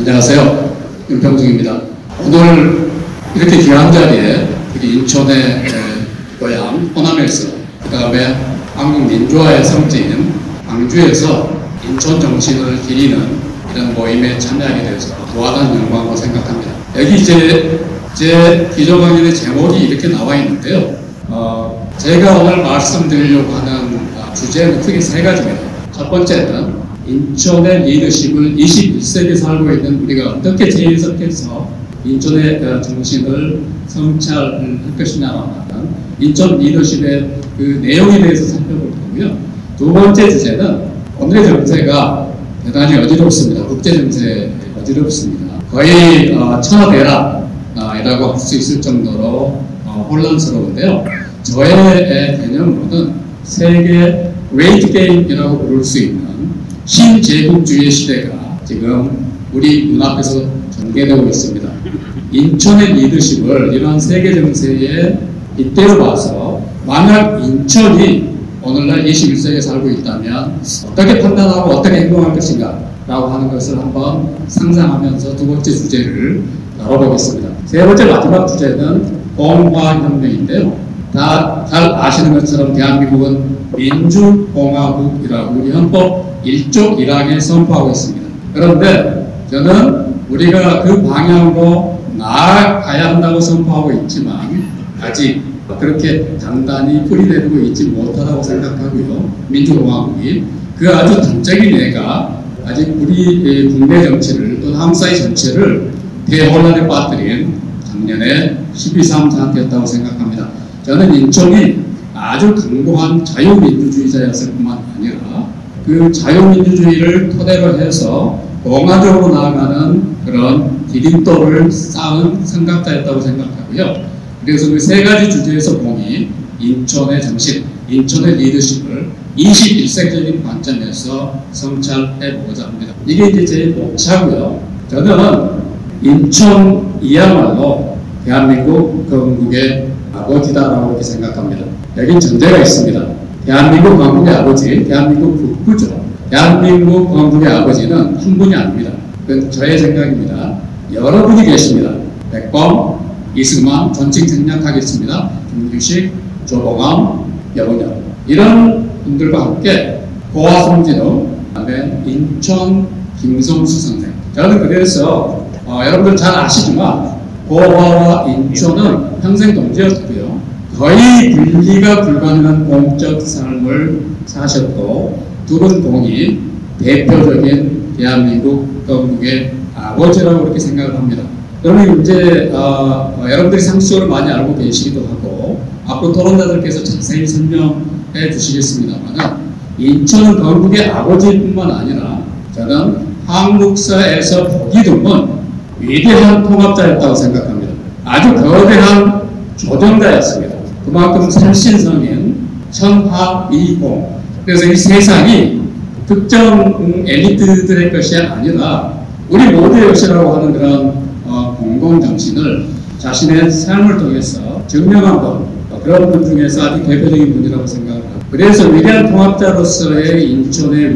안녕하세요. 윤평중입니다. 오늘 이렇게 귀한 자리에 인천의 고향 호남에서, 그 다음에 한국민주화의 성지인 광주에서 인천 정신을 기리는 이런 모임에 참여하게 되어서 무한한 영광으로 생각합니다. 여기 제 기조 강연의 제목이 이렇게 나와 있는데요. 제가 오늘 말씀드리려고 하는 주제는 크게 세 가지입니다. 첫 번째는 인천의 리더십을 21세기에 살고 있는 우리가 어떻게 재해석해서 인천의 정신을 성찰할 것이냐라는 인천 리더십의 그 내용에 대해서 살펴볼 거고요. 두 번째 주제는 오늘의 정세가 대단히 어지럽습니다. 국제 정세 어지럽습니다. 거의 천하대란이라고 할 수 있을 정도로 혼란스러운데요. 저의 개념으로는 세계 웨이트 게임이라고 부를 수 있는 신제국주의 시대가 지금 우리 눈앞에서 전개되고 있습니다. 인천의 리더십을 이러한 세계 정세에 빗대어 봐서 만약 인천이 오늘날 21세기에 살고 있다면 어떻게 판단하고 어떻게 행동할 것인가 라고 하는 것을 한번 상상하면서 두 번째 주제를 다뤄보겠습니다. 세 번째 마지막 주제는 공화혁명인데요. 다 잘 아시는 것처럼 대한민국은 민주공화국이라고 우리 헌법 1조 1항에 선포하고 있습니다. 그런데 저는 우리가 그 방향으로 나아가야 한다고 선포하고 있지만 아직 그렇게 단단히 뿌리내리고 있지 못하다고 생각하고요. 민주공화국이 그 아주 단적인 예가 아직 우리 국내 정치를 또는 한국 사회 전체를 대혼란에 빠뜨린 작년에 12.3 사태였다고 생각합니다. 저는 인천이 아주 강고한 자유민주주의자였을 뿐만 아니라 그 자유민주주의를 토대로 해서 공화적으로 나아가는 그런 디딤돌을 쌓은 선각자였다고 생각하고요. 그래서 그 세 가지 주제에서 보니 인천의 정신, 인천의 리더십을 21세기적인 관점에서 성찰해보고자 합니다. 이게 이제 제 목차고요. 저는 인천이야말로 대한민국 건국의 아버지다라고 이렇게 생각합니다. 여긴 전제가 있습니다. 대한민국 건국의 아버지, 대한민국 국부죠. 대한민국 건국의 아버지는 한 분이 아닙니다. 그건 저의 생각입니다. 여러분이 계십니다. 백범, 이승만, 존칭 생략하겠습니다. 김규식, 조봉암, 여분혁 이런 분들과 함께 고화 송진우, 그다음에 인천 김성수 선생. 저는 그래서 여러분들 잘 아시지만 고화와 인천은 평생 동지였고요. 거의 분리가 불가능한 공적 삶을 사셨고 두 분 공이 대표적인 대한민국 건국의 아버지라고 그렇게 생각을 합니다. 그러면 이제 여러분들이 상식적으로 많이 알고 계시기도 하고 앞으로 토론자들께서 자세히 설명해 주시겠습니다만 인천은 건국의 아버지뿐만 아니라 저는 한국사에서 보기 드문 위대한 통합자였다고 생각합니다. 아주 거대한 조정자였습니다. 그만큼 살신성인 천하이공. 그래서 이 세상이 특정 엘리트들의 것이 아니라 우리 모두의 것이라고 하는 그런 공공정신을 자신의 삶을 통해서 증명한 분, 그런 분 중에서 아주 대표적인 분이라고 생각을 합니다. 그래서 위대한 통합자로서의 인천의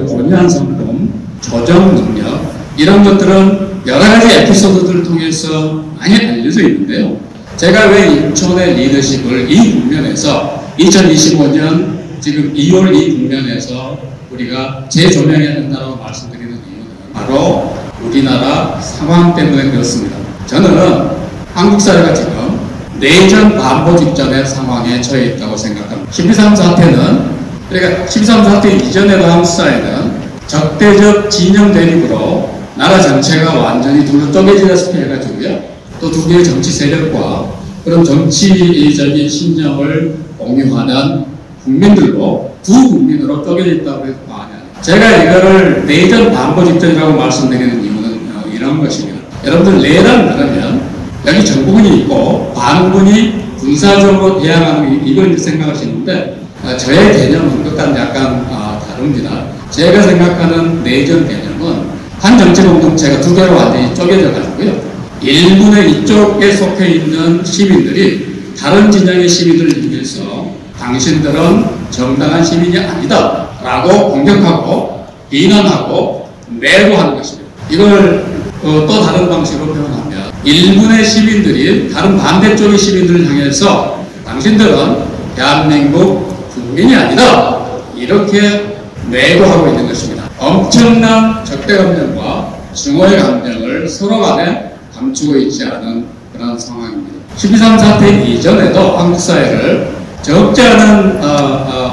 온유한 성품, 조정 능력 이런 것들은 여러 가지 에피소드들을 통해서 많이 알려져 있는데요. 제가 왜 인천의 리더십을 이 국면에서 2025년 지금 2월 이 국면에서 우리가 재조명해야 된다고 말씀드리는 이유는 바로 우리나라 상황 때문에 그렇습니다. 저는 한국 사회가 지금 내전 반보 직전의 상황에 처해 있다고 생각합니다. 12.3 사태는 그러니까 12.3 사태 이전에도 한국 사회는 적대적 진영 대립으로 나라 전체가 완전히 둘로 쪼개지다시피 해가지고요. 또 두 개의 정치 세력과 그런 정치적인 신념을 공유하는 국민들로 두 국민으로 쪼개져 있다고 해도 과언이 아닙니다. 제가 이거를 내전 반보 직전이라고 말씀드리는 이유는 이런 것입니다. 여러분들 내란 그러면 여기 정부군이 있고 반군이 군사적으로 대항하는 이걸 생각하시는데 저의 개념은 그것과는 약간 다릅니다. 제가 생각하는 내전 개념은 한 정치 공동체가 두 개로 완전히 쪼개져 가지고요. 일군의 이쪽에 속해 있는 시민들이 다른 진영의 시민들을 위해서 당신들은 정당한 시민이 아니다 라고 공격하고 비난하고 내고하는 것입니다. 이걸 또 다른 방식으로 표현하면 일본의 시민들이 다른 반대쪽의 시민들을 향해서 당신들은 대한민국 국민이 아니다 이렇게 뇌도하고 있는 것입니다. 엄청난 적대 감정과 증오의 감정을 서로 간에 감추고 있지 않은 그런 상황입니다. 12.3 사태 이전에도 한국 사회를 적지 않은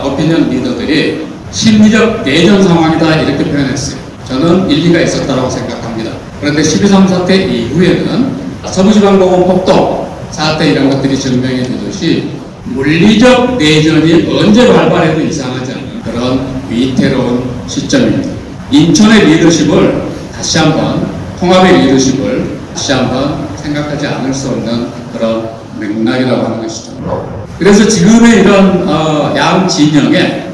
오피니언 리더들이 심리적 내전 상황이다 이렇게 표현했어요. 저는 일리가 있었다고 생각합니다. 그런데 12.3 사태 이후에는 서부지방법원 폭동 사태 이런 것들이 증명해 주듯이 물리적 내전이 언제 발발해도 이상하지 않은 그런 위태로운 시점입니다. 인천의 리더십을 다시 한번 통합의 리더십을 다시 한번 생각하지 않을 수 없는 그런 맥락이라고 하는 것이죠. 그래서 지금의 이런 양 진영의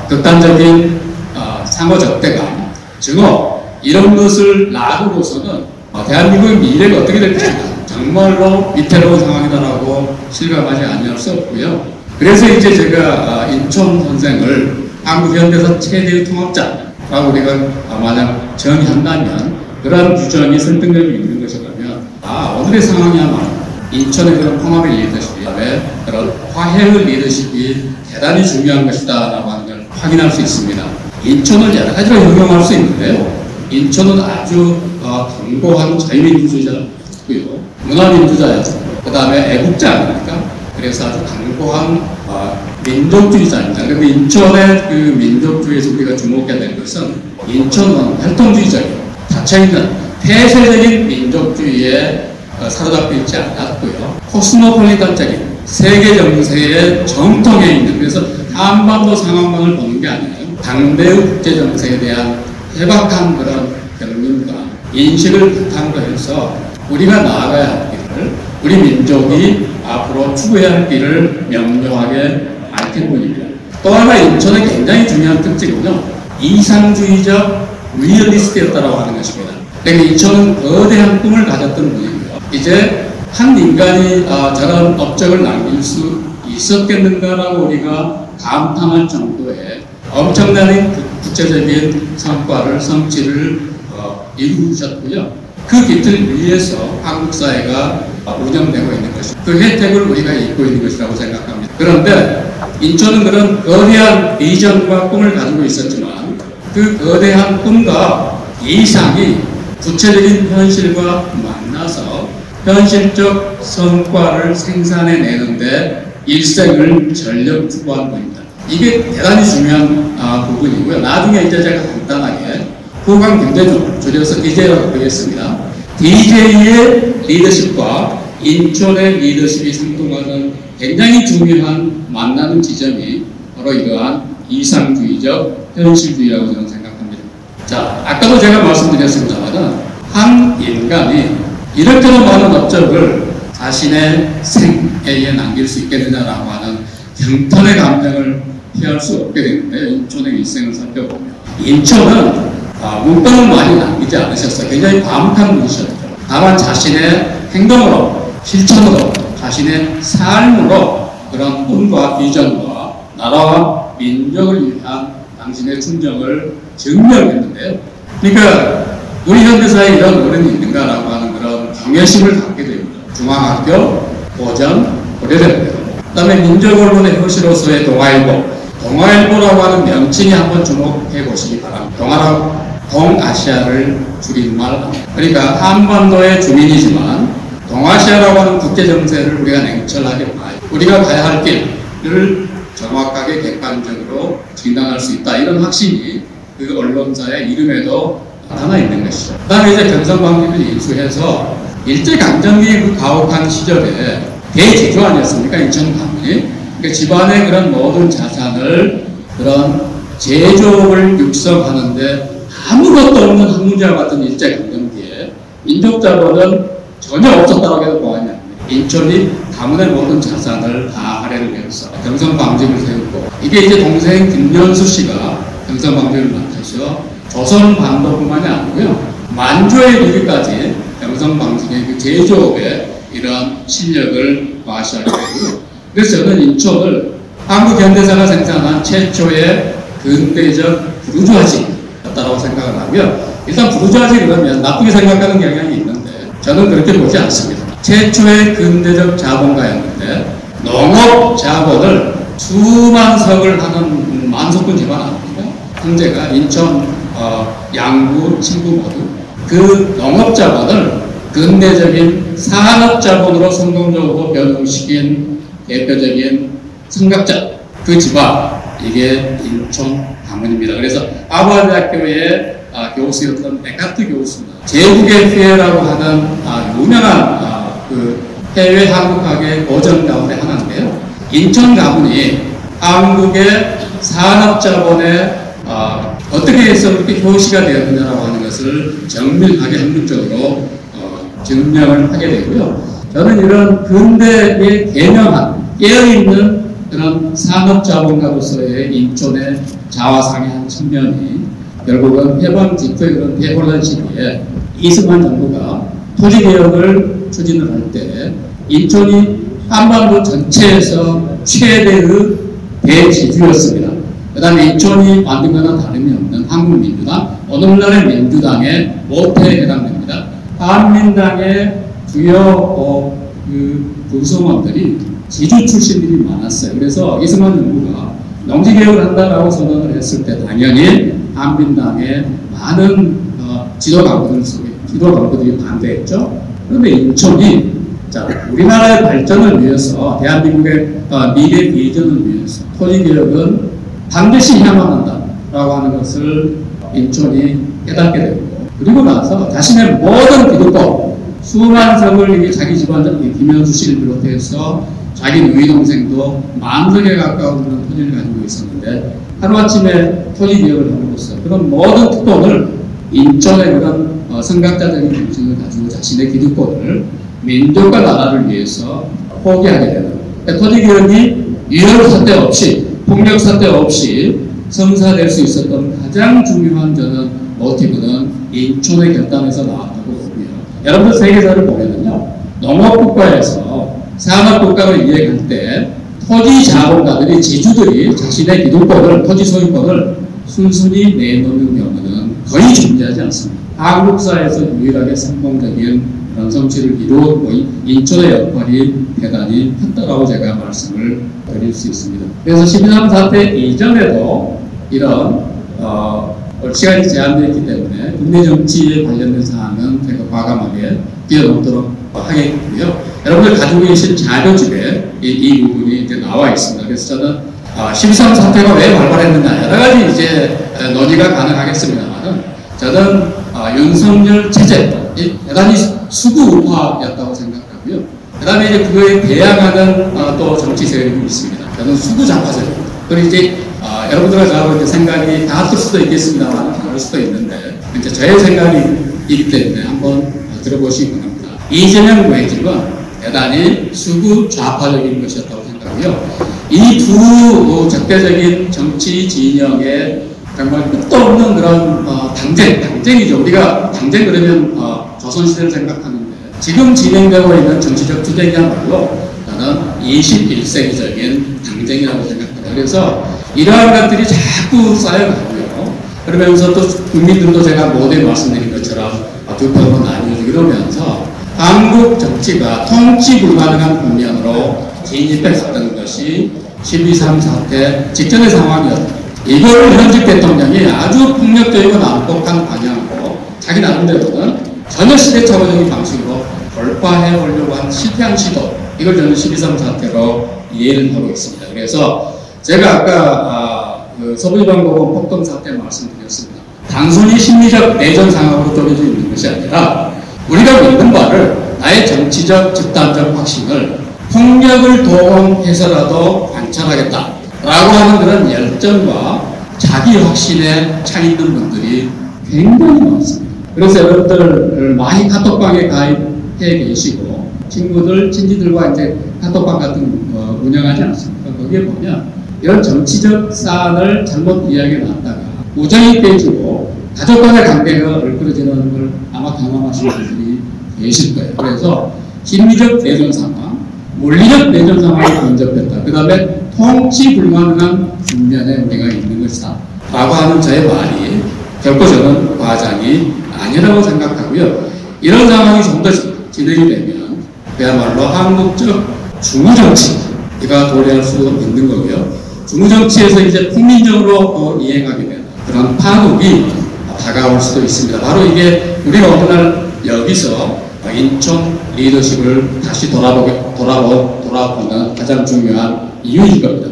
극단적인 상호 적대감, 증오 이런 것을 놔두고서는 대한민국의 미래가 어떻게 될 것인가 정말로 위태로운 상황이다라고 실감하지 않을 수 없고요. 그래서 이제 제가 인천 선생을 한국 현대사 최대의 통합자라고 우리가 만약 정의한다면 그런 규정이 설득력이 있는 것이라면 오늘의 상황이야말로 인천의 그런 통합의 리더십, 그런 화해의 리더십이 대단히 중요한 것이다라고 하는 걸 확인할 수 있습니다. 인천을 여러 가지로 응용할 수 있는데요. 인천은 아주 견고한 자유민주주의자고요. 문화민주자였고 그 다음에 애국자 아닙니까? 그래서 아주 견고한 민족주의자입니다. 그런데 인천의 그 민족주의에서 우리가 주목해야 될 것은 인천은 활동주의자예요. 닫혀있는 폐쇄적인 민족주의에 사로잡혀 있지 않았고요. 코스모폴리탄적인 세계 정세의 정통에 있는, 그래서 한반도 상황만을 보는 게 아니에요. 당대의 국제 정세에 대한 해박한 그런 경륜과 인식을 바탕으로 해서 우리가 나아가야 할 길을, 우리 민족이 앞으로 추구해야 할 길을 명료하게 밝힌 분입니다. 또 하나 인천의 굉장히 중요한 특징은요, 이상주의적 리얼리스트였다고 하는 것입니다. 그러니까 인천은 거대한 꿈을 가졌던 분이고요. 이제 한 인간이 저런 업적을 남길 수 있었겠는가라고 우리가 감탄할 정도의 엄청난 구체적인 성과를, 성취를 이루셨고요. 그 깃을 위해서 한국 사회가 운영되고 있는 것입니다. 그 혜택을 우리가 입고 있는 것이라고 생각합니다. 그런데 인천은 그런 거대한 비전과 꿈을 가지고 있었지만 그 거대한 꿈과 이상이 구체적인 현실과 만나서 현실적 성과를 생산해내는데 일생을 전력 투구한 겁니다. 이게 대단히 중요한 부분이고요. 나중에 이제 제가 간단하게 후광 경제적 줄여서 DJ라고 부르겠습니다. DJ의 리더십과 인천의 리더십이 상통하는 굉장히 중요한 만나는 지점이 바로 이러한 이상주의적 현실주의라고 저는 생각합니다. 자, 아까도 제가 말씀드렸습니다만 한 인간이 이렇게나 많은 업적을 자신의 생애에 남길 수 있겠느냐라고 하는 경탄의 감정을 피할 수 없게 되는데, 인천의 일생을 살펴보면 인천은 문병을 많이 남기지 않으셨어요. 굉장히 과묵한 분이셨죠. 다만 자신의 행동으로, 실천으로, 자신의 삶으로 그런 꿈과 비전과 나라와 민족을 위한 당신의 충정을 증명했는데요. 그러니까 우리 현대사에 이런 어른이 있는가라고 하는 그런 경외심을 갖게 됩니다. 중앙학교, 고전, 고려대학교, 그 다음에 민족언론의 효시로서의 동아일보라고 하는 명칭이 한번 주목해 보시기 바랍니다. 동아시아를 줄임말, 그러니까 한반도의 주민이지만 동아시아라고 하는 국제정세를 우리가 냉철하게 봐요. 우리가 가야 할 길을 정확하게 객관적으로 진단할 수 있다. 이런 확신이 그 언론사의 이름에도 나타나 있는 것이죠. 그 다음에 이제 경상방위를 인수해서 일제강점기의 그 가혹한 시절에 대제조 아니었습니까? 인천 가문이. 그러니까 집안의 그런 모든 자산을 그런 제조업을 육성하는데 아무것도 없는 항문제와 같은 일제강점기에 민족자본은 전혀 없었다고 해도 과언이 아닙니다. 인천이 가문의 모든 자산을 다 할애를 해서 경성방직을 세우고, 이게 이제 동생 김연수 씨가 경성방직을 맡아서 조선반도뿐만이 아니고요, 만주에 이르기까지 경성방직의 그 제조업에 이러한 실력을 과시하게 되고요. 그래서 저는 인천을 한국 현대사가 생산한 최초의 근대적 부르주아지였다고 생각을 하고요. 일단 부르주아지 그러면 나쁘게 생각하는 경향이 있는데 저는 그렇게 보지 않습니다. 최초의 근대적 자본가였는데 농업 자본을 수만 석을 하는 만석군 집안 아닙니까? 형제가 인천, 양구, 친구 모두 그 농업 자본을 근대적인 산업 자본으로 성공적으로 변형시킨 대표적인 성각자 그 집안 이게 인천 가문입니다. 그래서 아부아대학교의 교수였던 에카트 교수가 제국의 피해라고 하는 유명한 그 해외 한국학의 고전 가운데 하나인데요. 인천 가문이 한국의 산업자본에 어떻게 해서 그렇게 효시가 되었느냐라고 하는 것을 정밀하게 학문적으로 증명을 하게 되고요. 저는 이런 근대에 개명한 깨어있는 그런 산업자본가로서의 인천의 자화상의 한 측면이 결국은 해방 직후의 그런 대혼란 시기에 이승만 정부가 토지개혁을 추진을 할 때 인천이 한반도 전체에서 최대의 대지주였습니다. 그 다음에 인천이 만든 것은 다름이 없는 한국민주당, 오늘날의 민주당의 모태에 해당됩니다. 한민당의 주요 구성원들이 지주 출신들이 많았어요. 그래서 이승만 정부가 농지개혁을 한다라고 선언을 했을 때 당연히 한민당의 많은 지도가부들이 반대했죠. 그런데 인천이 우리나라의 발전을 위해서 대한민국의 미래 비전을 위해서 토지개혁은 반드시 해야만 한다라고 하는 것을 인천이 깨닫게 되고 그리고 나서 자신의 모든 기득권 수만 석을 자기 집안 김현수 씨를 비롯해서 자기 누이 동생도 만석에 가까운 그런 토지를 가지고 있었는데 하루아침에 토지개혁을 함으로써 그런 모든 특권을 인천의 그런 성각자적인 정신을 가지고 자신의 기득권을 민족과 나라를 위해서 포기하게 되는 토지개혁이 위협 사태 없이 폭력 사태 없이 성사될 수 있었던 가장 중요한 저는 모티브는 인천의 결단에서 나왔다고 보고요. 여러분들 세계사를 보면은요 농업국가에서 산업국가를 이해할 때 토지 자본가들이 지주들이 자신의 기득권을 토지 소유권을 순순히 내놓는 경우는 거의 존재하지 않습니다. 한국사에서 유일하게 성공적인 그런 성취를 이루었고 인천의 역할이 대단히 컸다라고 제가 말씀을 드릴 수 있습니다. 그래서 12.3 사태 이전에도 이런 시간이 제한되어 있기 때문에 국내 정치에 관련된 사항은 제가 과감하게 뛰어넘도록 하겠고요. 여러분들 가지고 계신 자료집에 이 부분이 이제 나와 있습니다. 그래서 저는 12.3 사태가 왜 발발했느냐 여러 가지 이제 논의가 가능하겠습니다만은 저는 윤석열 체제 대단히 수구 우파였다고 생각하고요. 그 다음에 이제 그거에 대항하는 또 정치 세력이 있습니다. 저는 수구 좌파세력. 그리고 이제 여러분들과 저하고 이제 생각이 같을 수도 있겠습니다만 다를 수도 있는데 이제 저의 생각이기 때문에 한번 들어보시기 바랍니다. 이재명 외집은 대단히 수구 좌파적인 것이었다고 생각하고요. 이 두 적대적인 정치 진영의 정말 끝도 없는 그런 당쟁이죠. 우리가 당쟁 그러면 조선시대를 생각하는데 지금 진행되고 있는 정치적 투쟁이야말로 저는 21세기적인 당쟁이라고 생각합니다. 그래서 이러한 것들이 자꾸 쌓여가고요. 그러면서 또 국민들도 제가 모두에 말씀드린 것처럼 두 편으로 나뉘어지고 이러면서 한국 정치가 통치 불가능한 국면으로 진입했었던 것이 12.3 사태 직전의 상황이었다. 이걸 현직 대통령이 아주 폭력적이고 난폭한 방향으로 자기 나름대로는 전혀 시대착오적인 방식으로 돌파해 보려고 한 실패한 시도, 이걸 저는 12.3 사태로 이해를 하고 있습니다. 그래서 제가 아까 서부지방법원 폭동 사태 말씀드렸습니다. 단순히 심리적 내전 상황으로 쪼개져 있는 것이 아니라 우리가 믿는 바를 나의 정치적 집단적 확신을 폭력을 동원해서라도 관찰하겠다 라고 하는 그런 열정과 자기 확신에 차 있는 분들이 굉장히 많습니다. 그래서 여러분들 많이 카톡방에 가입해 계시고 친구들, 친지들과 이제 카톡방 같은 거 운영하지 않습니까? 거기에 보면 이런 정치적 사안을 잘못 이야기해 놨다가 우정이 깨지고 가족 간의 관계가 얼그러지는 걸 아마 경험하시는 분들이 계실 거예요. 그래서 심리적 내전 상황, 물리적 내전 상황이 근접했다. 그 다음에 통치 불가능한 국면에 우리가 있는 것이다 라고 하는 저의 말이 결코 저는 과장이 아니라고 생각하고요. 이런 상황이 좀 더 진행이 되면 그야말로 한국적 중우정치가 도래할 수 있는 거고요. 중우정치에서 이제 국민적으로 이행하게 되는 그런 파국이 다가올 수도 있습니다. 바로 이게 우리가 오늘날 여기서 인천 리더십을 다시 돌아보는 가장 중요한 이유일 겁니다.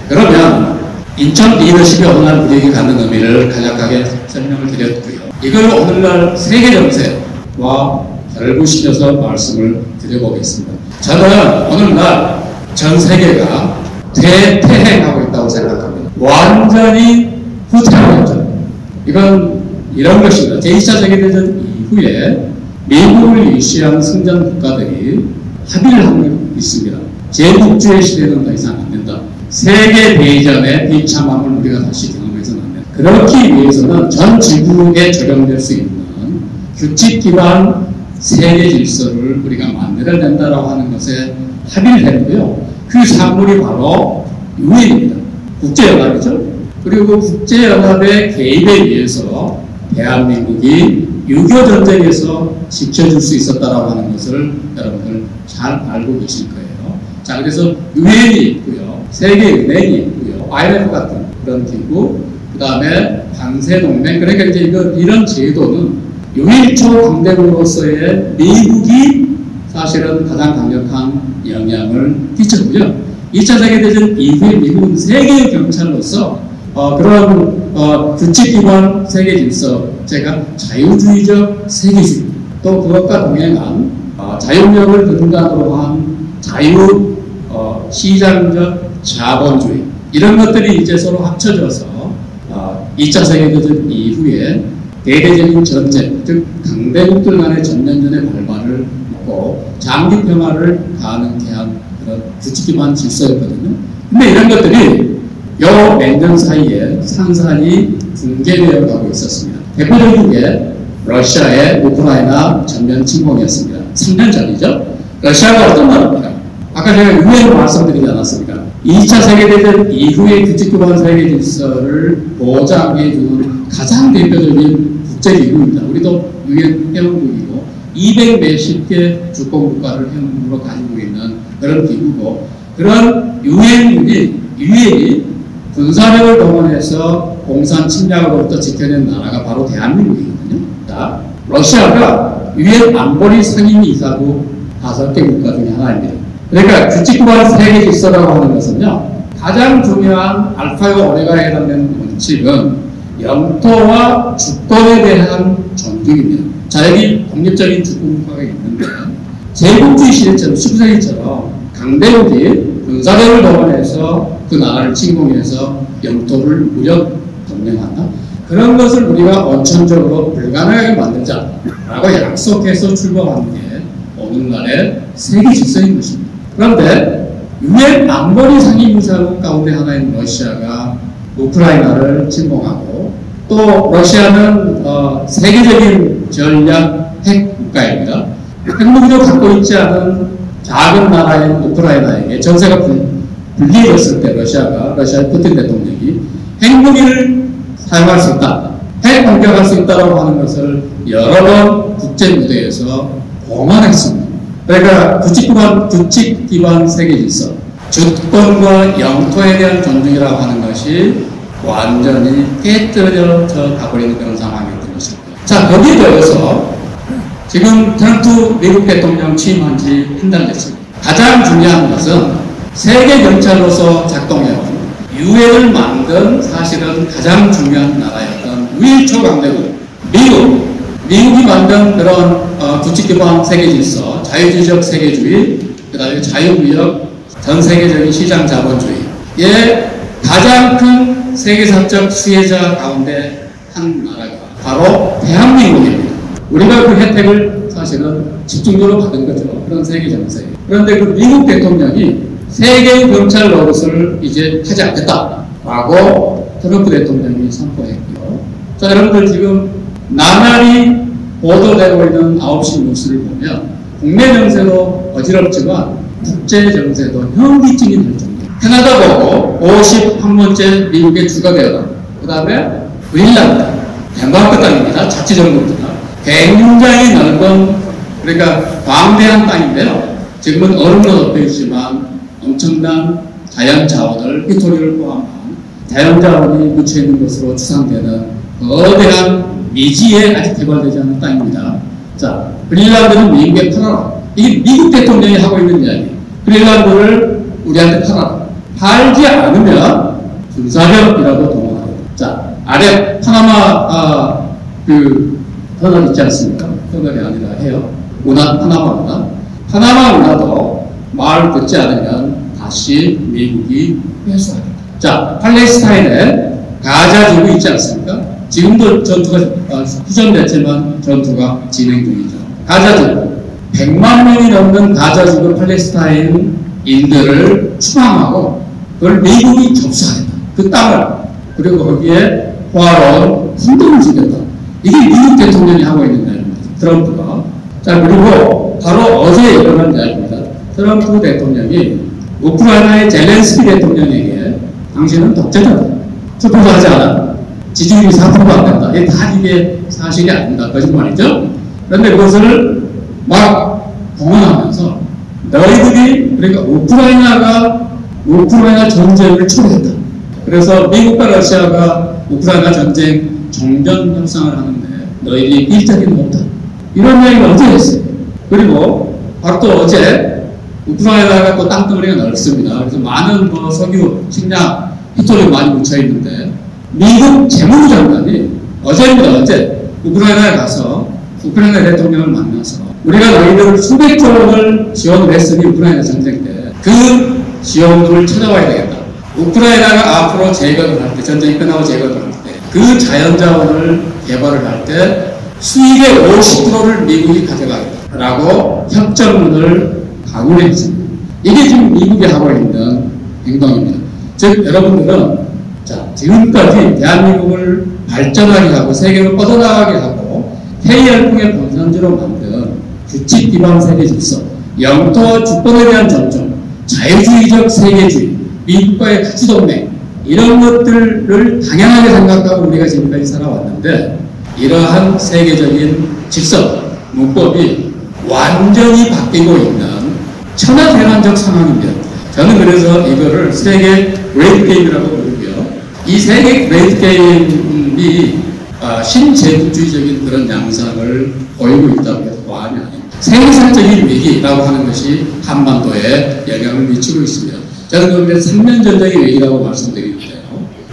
그러면 인천 리더십이 오늘날 우리에게 갖는 의미를 간략하게 설명을 드렸고요. 이걸 오늘날 세계 정세와 결부시켜서 말씀을 드려보겠습니다. 저는 오늘날 전 세계가 퇴행하고 있다고 생각합니다. 완전히 후퇴하고 있죠. 이건 이런 것입니다. 제2차 세계대전 이후에 미국을 위시한 승전 국가들이 합의를 하고 있습니다. 제국주의 시대는 더 이상 안 된다. 세계 대전의 비참함을 우리가 다시 경험해서는 안 된다. 그렇기 위해서는 전 지구에 적용될 수 있는 규칙 기반 세계 질서를 우리가 만들어야 된다라고 하는 것에 합의를 했고요. 그 산물이 바로 유엔입니다. 국제연합이죠. 그리고 국제연합의 개입에 의해서 대한민국이 6.25 전쟁에서 지켜줄 수 있었다라고 하는 것을 여러분들 잘 알고 계실 거예요. 자, 그래서 유엔이 있고요. 세계은행이 있고요. IMF 같은 그런 기구, 그 다음에 관세동맹. 그러니까 이제 이런 제도는 6.25 강대국으로서의 미국이 사실은 가장 강력한 영향을 끼쳤고요. 2차 세계대전 이후에 미국은 세계의 경찰로서 그런 규칙 기반 세계 질서, 제가 자유주의적 세계주의, 또 그것과 동행한 자유력을 근간으로 한 자유 시장적 자본주의, 이런 것들이 이제 서로 합쳐져서 2차 세계대전 이후에 대대적인 전쟁, 즉 강대국들 간의 전면전의 발발을 먹고 장기 평화를 가능케 한 그런 규칙 기반 질서였거든요. 근데 이런 것들이 요 몇 년 사이에 산산이 붕괴되어 가고 있었습니다. 대표적인 게 러시아의 우크라이나 전면 침공이었습니다. 3년 전이죠. 러시아가 어떤 나라입니까? 아까 제가 유엔을 말씀드리지 않았습니까? 2차 세계대전 이후의 규칙 기반 세계 질서를 보장해주는 가장 대표적인 국제기구입니다. 우리도 유엔 회원국이고 200 몇십 개 주권국가를 회원국으로 가지고 있는 그런 기구고, 그런 유엔이 군사력을 동원해서 공산 침략으로부터 지켜낸 나라가 바로 대한민국이거든요. 자, 러시아가 유엔 안보리 상임이사국 5개 국가 중에 하나입니다. 그러니까 규칙 기반 세계 질서라고 하는 것은요, 가장 중요한 알파와 오메가에 해당되는 원칙은 영토와 주권에 대한 존중입니다. 자, 여기 독립적인 주권국가가 있는데, 제국주의 시대처럼 19세기처럼 강대국이 군사력을 동원해서 그 나라를 침공해서 영토를 무력 점령한다. 그런 것을 우리가 원천적으로 불가능하게 만들자라고 약속해서 출범한 게 오늘날의 세계 질서인 것입니다. 그런데 유엔 안보리 상임이사국 가운데 하나인 러시아가 우크라이나를 침공하고, 또 러시아는 세계적인 전략 핵 국가입니다. 핵무기도 갖고 있지 않은 작은 나라인 우크라이나에게 전세가 불리해졌을 때 러시아의 푸틴 대통령이 핵무기를 사용할 수 있다, 핵 공격할 수 있다고 하는 것을 여러 번 국제 무대에서 공언했습니다. 그러니까 규칙 기반 세계 질서, 주권과 영토에 대한 존중이라고 하는 것이 완전히 깨뜨려져 가버리는 그런 상황이 된 것입니다. 자, 거기에 더해서 지금 트럼프 미국 대통령 취임한 지 한 달 됐습니다. 가장 중요한 것은 세계 경찰로서 작동해온 유엔을 만든 사실은 가장 중요한 나라였던 6.25 강대국 미국이 만든 그런 규칙 기반 세계 질서, 자유주의적 세계주의, 그 다음에 자유무역, 전 세계적인 시장 자본주의의 가장 큰 세계사적 수혜자 가운데 한 나라가 바로 대한민국입니다. 우리가 그 혜택을 사실은 집중적으로 받은 거죠. 그런 세계 정세. 그런데 그 미국 대통령이 세계 경찰 노릇을 이제 하지 않겠다라고 트럼프 대통령이 선포했고요. 자, 여러분들 지금 나날이 보도되고 있는 9시 뉴스를 보면 국내 정세도 어지럽지만 국제 정세도 현기증이 될 정도. 캐나다 보고 51번째 미국의 주가 되어라. 그 다음에 그린란드, 덴마크 땅입니다. 자치정부입니다. 굉장히 넓은, 그러니까 광대한 땅인데요. 지금은 얼음으로 덮여 있지만 엄청난 자연 자원을, 히토리를 포함한 자연 자원이 묻혀 있는 것으로 추상되는 거대한 미지에 아직 개발되지 않은 땅입니다. 자, 그린란드는 미국에 팔아라. 이게 미국 대통령이 하고 있는 이야기. 그린란드를 우리한테 팔아라. 팔지 않으면 군사력이라도 동원하라. 자, 아래 파나마 터널 있지 않습니까? 터널이 아니라 해요. 파나마 운하. 파나마 운하도 말 듣지 않으면 다시 미국이 회수합니다. 자, 팔레스타인에 가자 지구 있지 않습니까? 지금도 전투가 후전됐지만 전투가 진행 중이죠. 가자 지구. 100만 명이 넘는 가자 지구 팔레스타인인들을 추방하고 그걸 미국이 접수하겠다. 그 땅을. 그리고 거기에 호화로운 hun동을 주겠다. 이게 미국 대통령이 하고 있는 이야기입니다. 트럼프가. 자, 그리고 바로 어제 일어난 이야기입니다. 트럼프 대통령이 우크라이나의 젤렌스키 대통령에게 당신은 독재자다. 투표도 하지 않아. 지지율이 4%도 안 된다. 이게 사실이 아닙니다. 거짓말이죠. 그런데 그것을 막 공언하면서 너희들이, 그러니까 우크라이나 전쟁을 초래했다. 그래서 미국과 러시아가 우크라이나 전쟁 종전 협상을 하는데 너희들이 일자리는 없다. 이런 이야기를 어제 했어요. 그리고 바로 또 어제 우크라이나가 또 땅덩어리가 넓습니다. 그래서 많은 석유, 식량, 히토리 많이 묻혀 있는데 미국 재무부 장관이 어제 우크라이나에 가서 우크라이나 대통령을 만나서 우리가 너희들 수백조 원을 지원을 했으니 우크라이나 전쟁 때 그 지원금을 찾아와야 되겠다. 우크라이나가 앞으로 재건을 할 때, 전쟁이 끝나고 재건을 할 때 그 자연자원을 개발을 할 때 수익의 50%를 미국이 가져가겠다라고 협정문을 강요를 했습니다. 이게 지금 미국이 하고 있는 행동입니다. 즉 여러분들은 자, 지금까지 대한민국을 발전하게 하고 세계로 뻗어나가게 하고 K열풍의 본산지로 만든 규칙 기반 세계 질서, 영토와 주권에 대한 존중, 자유주의적 세계주의, 미국과의 가치동맹 이런 것들을 당연하게 생각하고 우리가 지금까지 살아왔는데 이러한 세계적인 질서, 문법이 완전히 바뀌고 있는 천하대란적 상황입니다. 저는 그래서 이거를 세계 그레이트 게임이라고 부르고요. 이 세계 그레이트 게임이 신제국주의적인 그런 양상을 보이고 있다고 해서 과언이 아닙니다. 세계사적인 위기라고 하는 것이 한반도에 영향을 미치고 있습니다. 저는 그런데 3년 전쟁의 위기라고 말씀드리는데요.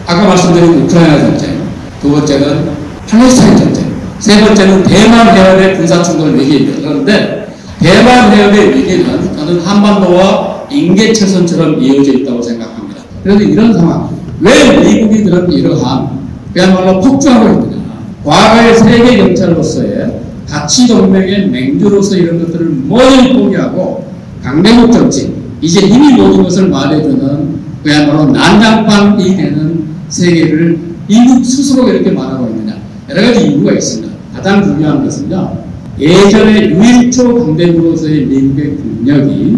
아까 말씀드린 우크라이나 전쟁, 두 번째는 팔레스타인 전쟁, 세 번째는 대만 해협의 군사충돌 위기입니다. 그런데 대만 해협의 위기는 저는 한반도와 인계철선처럼 이어져 있다고 생각합니다. 그런데 이런 상황, 왜 미국이 이러한 그야말로 폭주하고 있느냐. 과거의 세계 경찰로서의 가치 동맹의 맹주로서 이런 것들을 모두 포기하고 강대국 정치, 이제 이미 모든 것을 말해주는 그야말로 난장판이 되는 세계를 미국 스스로 이렇게 말하고 있느냐. 여러 가지 이유가 있습니다. 가장 중요한 것은요. 예전에 유일초 강대국으로서의 미국의 국력이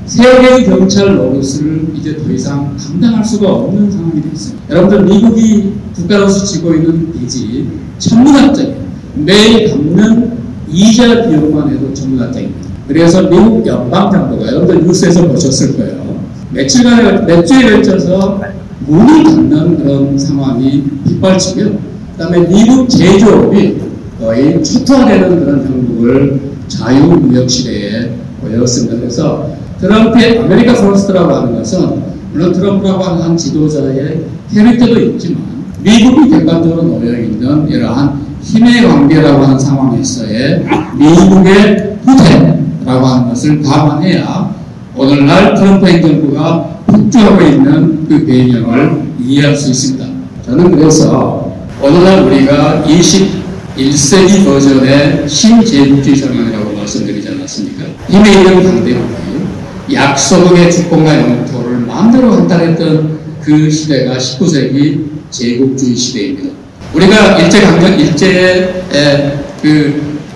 세계 경찰 노릇을 이제 더 이상 감당할 수가 없는 상황이 되어 있습니다. 여러분들 미국이 국가로서 지고 있는 빚이 천문학적이에요. 매일 갚는 이자 비용만 해도 천문학적입니다. 그래서 미국 연방정부가 여러분들 뉴스에서 보셨을 거예요. 몇 주에 걸쳐서 문을 닫는 그런 상황이 빗발치고요. 그 다음에 미국 제조업이 거의 초토화되는 그런 형국을 자유무역시대에 보였습니다. 그래서 트럼프의 아메리카 퍼스트라고 하는 것은 물론 트럼프라고 하는 한 지도자의 캐릭터도 있지만 미국이 객관적으로 놓여있는 이러한 힘의 관계라고 하는 상황에서의 미국의 후퇴라고 하는 것을 감안해야 오늘날 트럼프 행정부가 폭주하고 있는 그 배경을 이해할 수 있습니다. 저는 그래서 오늘날 우리가 21세기 버전의 신제국주의 상황이라고 말씀드리지 않았습니까? 힘에 있는 강대국이 약소국의 주권과 영토를 마음대로 한탄했던 그 시대가 19세기 제국주의 시대입니다. 우리가 일제에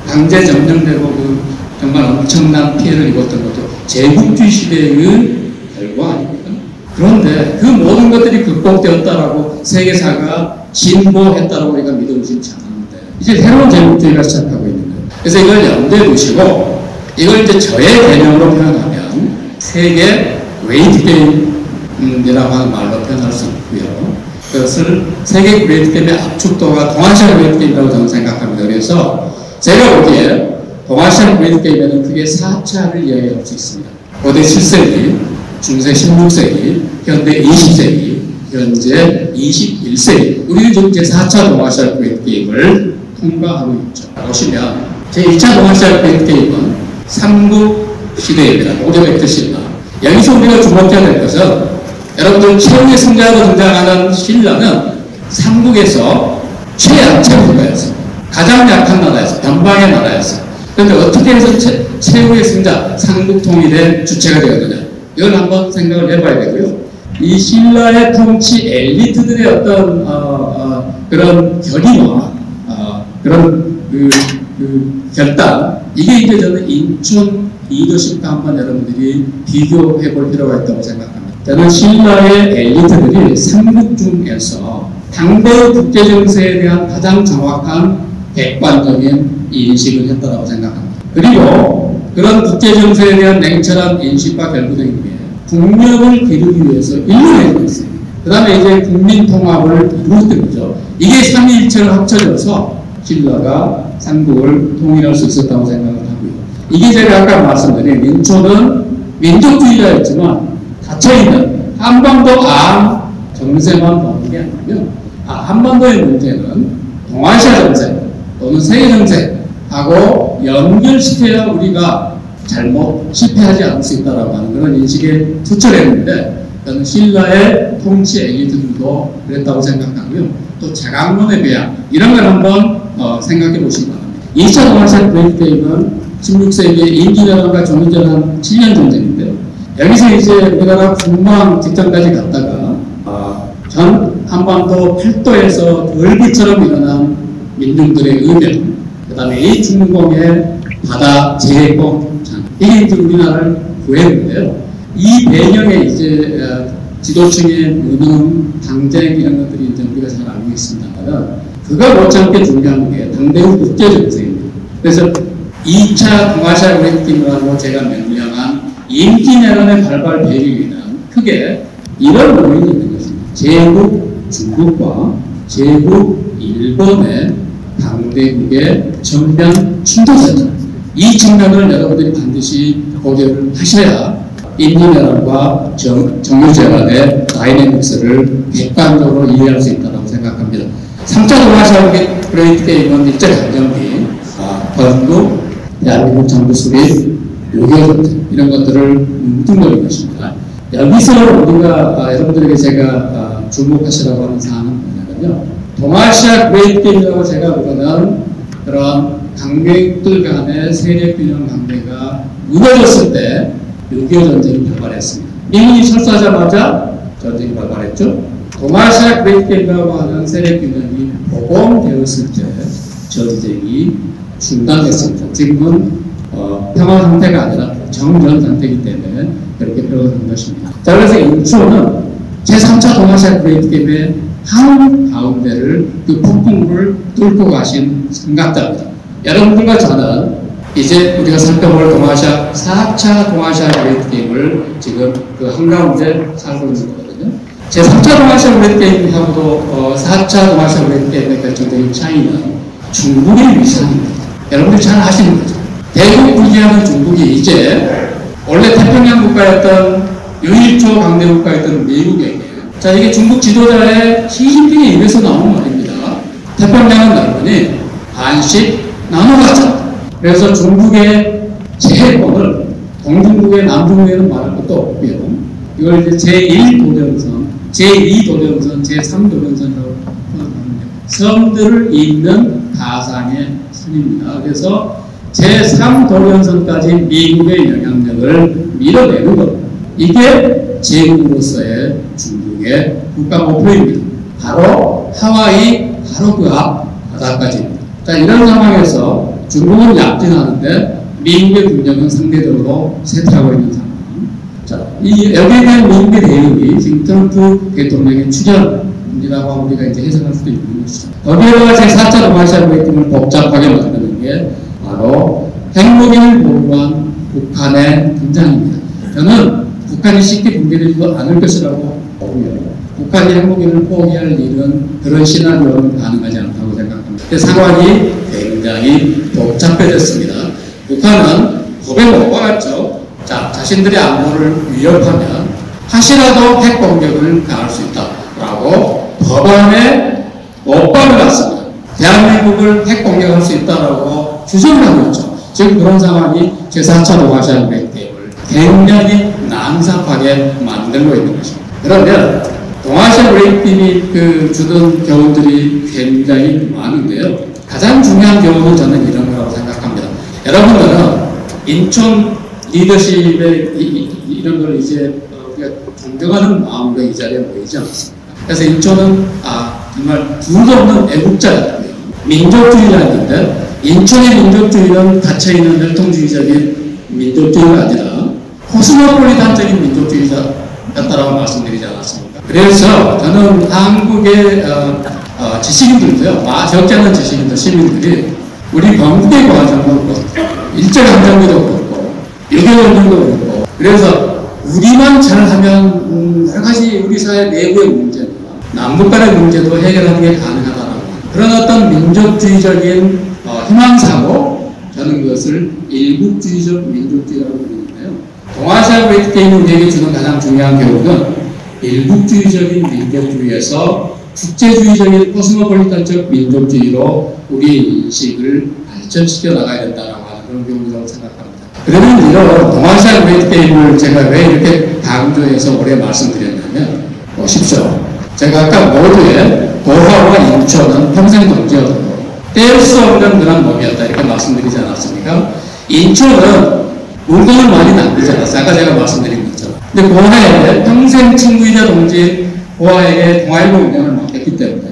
강제 점령되고 정말 엄청난 피해를 입었던 것도 제국주의 시대의 결과 아닙니까? 그런데 그 모든 것들이 극복되었다라고 세계사가 진보했다라고 우리가 믿어 의심치 않았는데 이제 새로운 제국주의가 시작하고 있는 그래서 이걸 염두에 두시고 이걸 이제 저의 개념으로 표현하면 세계 그레이트 게임이라고 하는 말로 표현할 수 있고요. 그것을 세계 그레이트 게임의 압축도가 동아시아 그레이트 게임이라고 저는 생각합니다. 그래서 제가 보기에 동아시아 그레이트 게임에는 크게 4차를 이야기할 수 있습니다. 고대 7세기, 중세 16세기, 현대 20세기, 현재 21세기. 우리는 지금 제4차 동아시아 그레이트 게임을 통과하고 있죠. 보시면 제2차 동아시아 그레이트 게임은 삼국 시대입니다. 오데베트 신라. 여기서 우리가 주목해야 될 것은 여러분들 최후의 승자로 등장하는 신라는 삼국에서 최약체 국가였어요. 가장 약한 나라였어요. 변방의 나라였어요. 그런데 어떻게 해서 최후의 승자, 삼국 통일의 주체가 되었느냐. 이걸 한번 생각을 해봐야 되고요. 이 신라의 통치 엘리트들의 어떤 그런 결의와 그런 결단, 이게 이제 저는 인천 리더십과 한번 여러분들이 비교해 볼 필요가 있다고 생각합니다. 저는 신라의 엘리트들이 삼국 중에서 당대의 국제 정세에 대한 가장 정확한 객관적인 인식을 했다고 생각합니다. 그리고 그런 국제 정세에 대한 냉철한 인식과 결부된 게 국력을 기르기 위해서 일본에 있어요. 그 다음에 이제 국민 통합을 이루었던 거죠. 이게 삼위일체로 합쳐져서 신라가 삼국을 통일할 수 있었다고 생각을 하고요. 이게 제가 아까 말씀드린 민초는 민족주의자였지만 닫혀있는 한반도 암 정세만 보는 게 아니면 한반도의 문제는 동아시아 정세 또는 세계 정세하고 연결시켜야 우리가 실패하지 않을 수 있다라고 하는 그런 인식에 투철했는데 저는 신라의 통치 엘리트들도 그랬다고 생각하고요. 또 제강론의 배양 이런 걸 한번 생각해 보시기 바랍니다. 2차 동아시아 그레이트 게임은 16세기 임진왜란과 정의전환 7년 전쟁인데요. 여기서 이제 우리나라 국망 직전까지 갔다가 전 한반도 팔도에서 벌비처럼 일어난 민중들의 의변, 그 다음에 이 중공의 바다 재해권 이게 이제 우리나라를 구했는데요. 이 배경에 이제 지도층의 무능, 당쟁 이런 것들이 이제 우리가 잘 알고 있습니다만 그가 못지않게 중요한 게 당대의 국제 정세입니다. 그래서 2차 동아시아 그레이트 게임이라고 제가 명명한 임진왜란의 발발 배경에는 크게 이런 원인이 있는 것입니다. 제국 중국과 제국 일본의 당대국의 정면 충돌이었죠. 이 측면을 여러분들이 반드시 고려를 하셔야 임진왜란과 정유재란의 다이내믹스를 객관적으로 이해할 수 있다고 생각합니다. 3차 동아시아 그레이트 게임은 일제 강점기, 건국, 대한민국 정부 수립, 6.25 전쟁 이런 것들을 뭉뚱거린 것입니다. 여기서 우리가 여러분들에게 제가 주목하시라고 하는 사항은 뭐냐면요. 동아시아 그레이트 게임이라고 제가 보는 그런 강대국들 간의 세력균형 관계가 무너졌을 때 6.25 전쟁이 발발했습니다. 미군이 철수하자마자 전쟁이 발발했죠. 동아시아 그레이트 게임이라고 하는 세력균형이 복원되었을 때 전쟁이 중단됐습니다. 지금은 평화 상태가 아니라 정전 상태이기 때문에 그렇게 표현한 것입니다. 자, 그래서 인초는 제3차 동아시아 그레이트 게임의 한 가운데를 그 폭풍을 뚫고 가신 생각자입니다. 여러분들과 저는 이제 우리가 살펴볼 동아시아 4차 동아시아 그레이트 게임을 지금 그 한가운데 살고 있는 거거든요. 제3차 동아시아 그레이트 게임하고도 4차 동아시아 그레이트 게임의 결정적인 차이는 중국의 위상입니다. 여러분들이 잘 아시는 거죠. 대국 분리하는 중국이 이제 원래 태평양 국가였던 유일초 강대 국가였던 미국에게 자, 이게 중국 지도자의 시진핑의 입에서 나온 말입니다. 태평양은 넓으니 반씩 나눠가자. 그래서 중국의 제해권을 동중국의 남중국에는 말할 것도 없고요. 이걸 이제 제1도전선, 제2도전선, 제3도전선이라고 표현합니다. 섬들을 잇는 가상의 선입니다. 그래서 제3도전선까지 미국의 영향력을 밀어내는 것. 이게 제국으로서의 중국의 국가 목표입니다. 바로 하와이, 바로 그 앞 바다까지입니다. 자, 이런 상황에서 중국은 약진하는데 미국의 국력은 상대적으로 쇠퇴하고 있는 상황. 자, 여기에 대한 미국의 대응이 지금 트럼프 대통령의 출연이라고 우리가 이제 해석할 수도 있는 것이죠. 거기에다가 제4차 동아시아 그레이트 게임을 복잡하게 만드는 게 바로 핵무기를 보유한 북한의 등장입니다. 저는 북한이 쉽게 붕괴되지 않을 것이라고 보고요. 북한이 핵무기를 포기할 일은 그런 시나리오는 가능하지 않다고 생각합니다. 상황이 굉장히 복잡해졌습니다. 북한은 법에 못 박았죠. 자신들의 안보를 위협하면 하시라도 핵 공격을 가할 수 있다라고 법안에 못 박아놨습니다. 대한민국을 핵 공격할 수 있다라고 주장을 하고 있죠. 지금 그런 상황이 제4차 동아시아 브레이크 게임을 굉장히 난삽하게 만들고 있는 것입니다. 그러면 동아시아 브레이크 게임이 주던 교훈들이 굉장히 많은데요. 가장 중요한 교훈은 저는 이런 거라고 생각합니다. 여러분들은 인천 리더십의 이런 걸 이제 우리가 존경하는 마음으로 이 자리에 모이지 않았습니다. 그래서 인천은 정말 둘도 없는 애국자였고요. 민족주의자였는데 인천의 민족주의는 닫혀있는 혈통주의적인 민족주의가 아니라 코스모폴리탄적인 민족주의자였다라고 말씀드리지 않았습니까? 그래서 저는 한국의 지식인들도요, 적지 않은 지식인들, 시민들이 우리 건국의 과정을 일제강점기도 그렇고 6.25 정도 그렇고 그래서 우리만 잘하면 여러 가지 우리 사회 내부의 문제나 남북 간의 문제도 해결하는 게 가능하다라고 그런 어떤 민족주의적인 희망사고, 저는 그것을 일국주의적 민족주의라고 부르는데요. 동아시아 브레이크 게임이 우리에게 주는 가장 중요한 교훈은 일국주의적인 민족주의에서 국제주의적인 코스모폴리탄적 민족주의로 우리의 인식을 발전시켜 나가야 된다라고 하는 그런 교훈이라고 생각합니다. 그러면 이런 동아시아 브레이크 게임을 제가 왜 이렇게 강조해서 오래 말씀드렸냐면, 보십시오. 제가 아까 모두의 고화와 인천은 평생 동지였고 뗄 수 없는 그런 몸이었다 이렇게 말씀드리지 않았습니까? 인천은 물건을 많이 남기지 않았어요. 아까 제가 말씀드린 것처럼. 근데 고화에 평생 친구이자 동지 고화에게 동아일보 운영을 맡겼기 때문에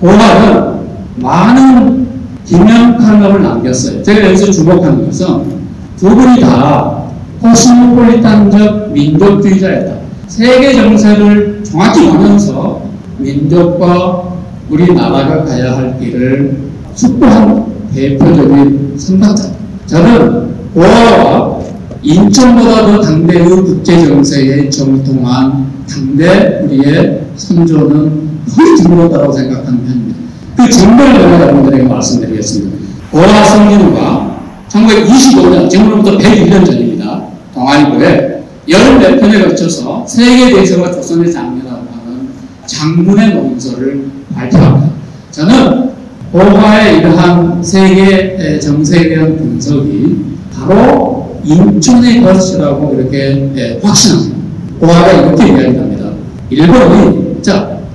고화는 많은 기념 칼럼을 남겼어요. 제가 여기서 주목하는 것은 두 분이 다 코스모폴리탄적 민족주의자였다. 세계 정세를 정확히 보면서 민족과 우리나라가 가야 할 길을 숙고한 대표적인 선박자. 저는 고아와 인천보다 더 당대의 국제정세에 정통한 당대 우리의 선조는 거의 드물었다고 생각하는 편입니다. 그 정말 여러분들에게 말씀드리겠습니다. 고아 성진우가 1925년, 지금으로부터 101년 전입니다. 동아일보에 14편에 걸쳐서 세계대세와 조선의 장래라고 하는 장문의 논설을 발표합니다. 저는 고화의 이러한 세계 정세에 대한 분석이 바로 인천의 것이라고 그렇게 확신합니다. 고화가 이렇게 이야기합니다. 일본이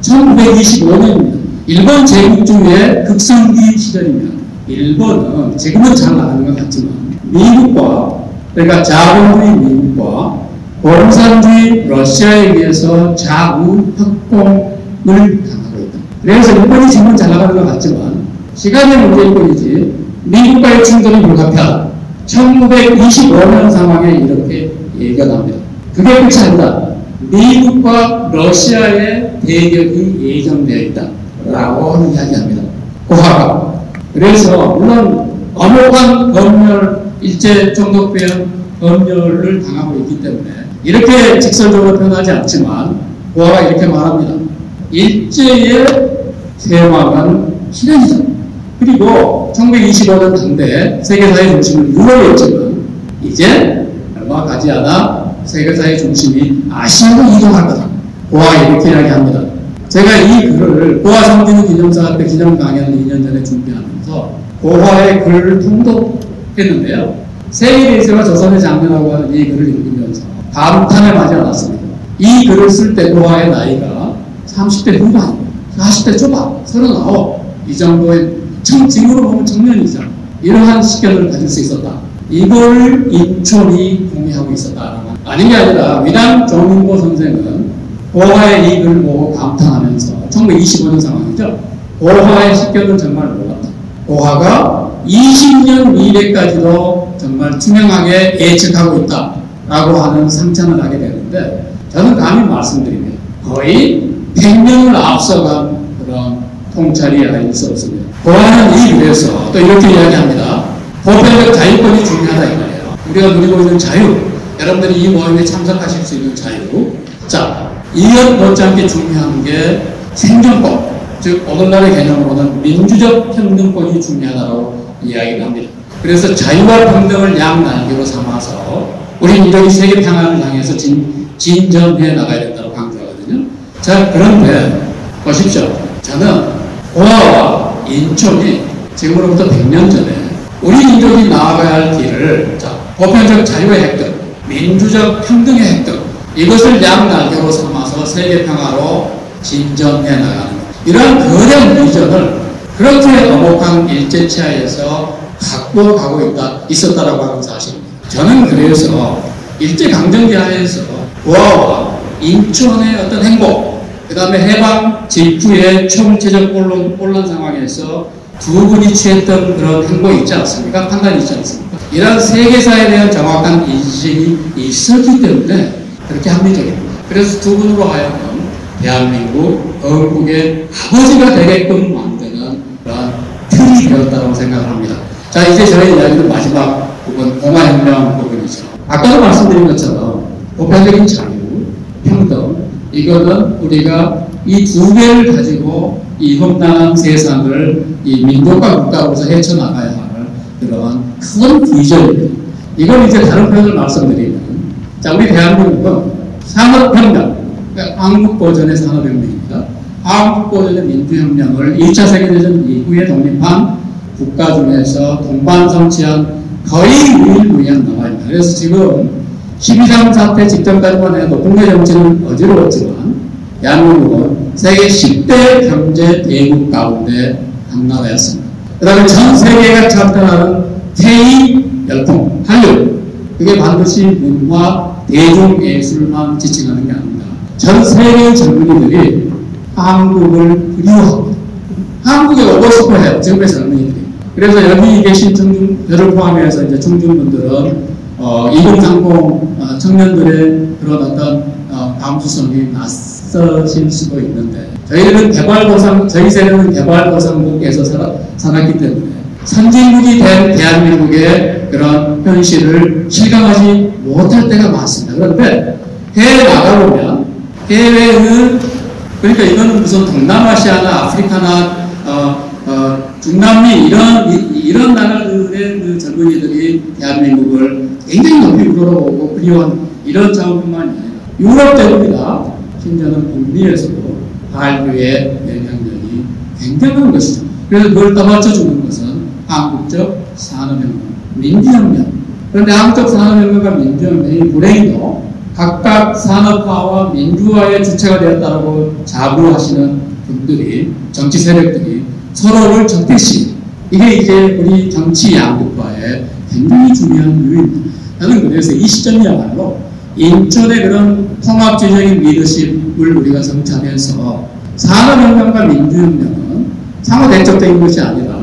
1925년입니다. 일본 제국주의의 극성기 시절이면 일본은 지금은 잘 나가는 것 같지만 미국과, 그러니까 자본주의 미국과 공산주의 러시아에 의해서 좌우 협공을 당하고 있다. 그래서 일본이 지금은 잘 나가는 것 같지만 시간의 문제일 뿐이지 미국과의 충돌이 불가피하다. 1925년 상황에 이렇게 얘기가 나옵니다. 그게 끝이 아니다. 미국과 러시아의 대격이 예정되어 있다 라고 이야기합니다. 고화가. 그래서 물론 엄혹한 검열, 일제 총독부의 검열을 당하고 있기 때문에 이렇게 직설적으로 표현하지 않지만 고화가 이렇게 말합니다. 일제의 세왕은 실현이다. 그리고 1925년 당대 세계사의 중심은 유럽에 있지만 이제 얼마 가지 않아 세계사의 중심이 아시아로 이동할 거다. 고화가 이렇게 이야기합니다. 제가 이 글을 고화 성진우 기념사 때 기념 강연을 2년 전에 준비하면서 고화의 글을 통독했는데요. 세계대세와 조선의 장래라고 하는 이 글을 읽으면서 감탄을 하지 않았습니다. 이 글을 쓸 때 고화의 나이가 30대 후반, 40대 초반, 39, 이 정도의 지금으로 보면 청년이죠. 이러한 시견을 가질 수 있었다. 이걸 인천이 공유하고 있었다. 아닌 게 아니라 위대한 정인보 선생은 고화의 이 글을 보고 감탄하면서 1925년 상황이죠. 고화의 시견은 정말 몰랐다. 고화가 20년 미래까지도 정말 투명하게 예측하고 있다라고 하는 상찬을 하게 되는데 저는 감히 말씀드리면 거의 100년을 앞서간 그런 통찰이 아닐 수 없습니다. 고화는 이 글에서 또 이렇게 이야기합니다. 보편적 자유권이 중요하다 이거예요. 우리가 누리고 있는 자유, 여러분들이 이 모임에 참석하실 수 있는 자유. 자, 이것 못지않게 중요한 게 생존권, 즉 오늘날의 개념으로는 민주적 평등권이 중요하다고 이야기를 합니다. 그래서 자유와 평등을 양날개로 삼아서 우리 인類세계 평화를 향해서 진전해 나가야 된다고 강조하거든요. 자, 그런데 보십시오. 저는 고아와 인권이 지금으로부터 100년 전에 우리 민족이 나아가야 할 길을, 자, 보편적 자유의 획득, 민주적 평등의 획득, 이것을 양날개로 삼아서 세계 평화로 진전해 나가는 것. 이러한 거대한 비전을 그렇게 어목한 일제치하에서 갖고 가고 있었다라고 하는 사실입니다. 저는 그래서 일제강점기 하에서 고아와 인권의 어떤 행복, 그 다음에 해방 직후의 총체적 혼란 상황에서 두 분이 취했던 그런 행복이 있지 않습니까? 판단이 있지 않습니까? 이런 세계사에 대한 정확한 인식이 있었기 때문에 그렇게 합리적입니다. 그래서 두 분으로 하여금 대한민국, 건국의 아버지가 되게끔 만드는 그런 틀이 되었다고 생각을 합니다. 자, 이제 저희 이야기는 마지막 부분, 공화혁명 부분이죠. 아까도 말씀드린 것처럼 보편적인 자유, 평등, 이거는 우리가 이 두 개를 가지고 이 험난한 세상을 이 민족과 국가로서 헤쳐나가야 할 그런 큰 비전입니다. 이걸 이제 다른 표현을 말씀드리면, 자, 우리 대한민국은 산업혁명, 그러니까 한국 버전의 산업혁명입니다. 한국 버전의 민주혁명을 2차 세계대전 이후에 독립한 국가 중에서 동반성취한 거의 유일무이한 나라입니다. 그래서 지금 12.3 사태 직전까지만 해도 국내 정치는 어지러웠지만 대한민국은 세계 10대 경제 대국 가운데 한 나라였습니다. 그 다음에 전 세계가 참전하는 K 열풍, 한류, 그게 반드시 문화, 대중예술만 지칭하는 게 아닙니다. 전 세계의 젊은이들이 한국을 그리워합니다. 한국에 오고 싶어 해요, 지금의 젊은이들이. 그래서 여기 계신 저를 포함해서 이제 청중분들은 2030 청년들의 그런 어떤 감수성이 낯서실 수도 있는데, 저희는 저희 세대는 개발도상국에서 살았기 때문에 선진국이 된 대한민국의 그런 현실을 실감하지 못할 때가 많습니다. 그런데 해외에 나가보면, 해외는, 그러니까 이거는 무슨 동남아시아나 아프리카나 중남미 이런 나라들의 그 젊은이들이 대한민국을 굉장히 높이 우러러보고 그리워한 이런 차원뿐만 아니라 유럽 대륙이나 심지어는 북미에서도 한류의 영향력이 굉장한 것이죠. 그래서 그걸 떠받쳐주는 것은 한국적 산업혁명, 민주혁명. 그런데 한국적 산업혁명과 민주혁명이 불행히도 각각 산업화와 민주화의 주체가 되었다고 자부하시는 분들이, 정치 세력들이 서로를 적대시, 이게 이제 우리 정치 양극화의 굉장히 중요한 이유입니다. 나는 그래서 이 시점이야말로 인천의 그런 통합주의적인 리더십을 우리가 성찰해서 산업혁명과 민주혁명은 상호 대척적인 것이 아니라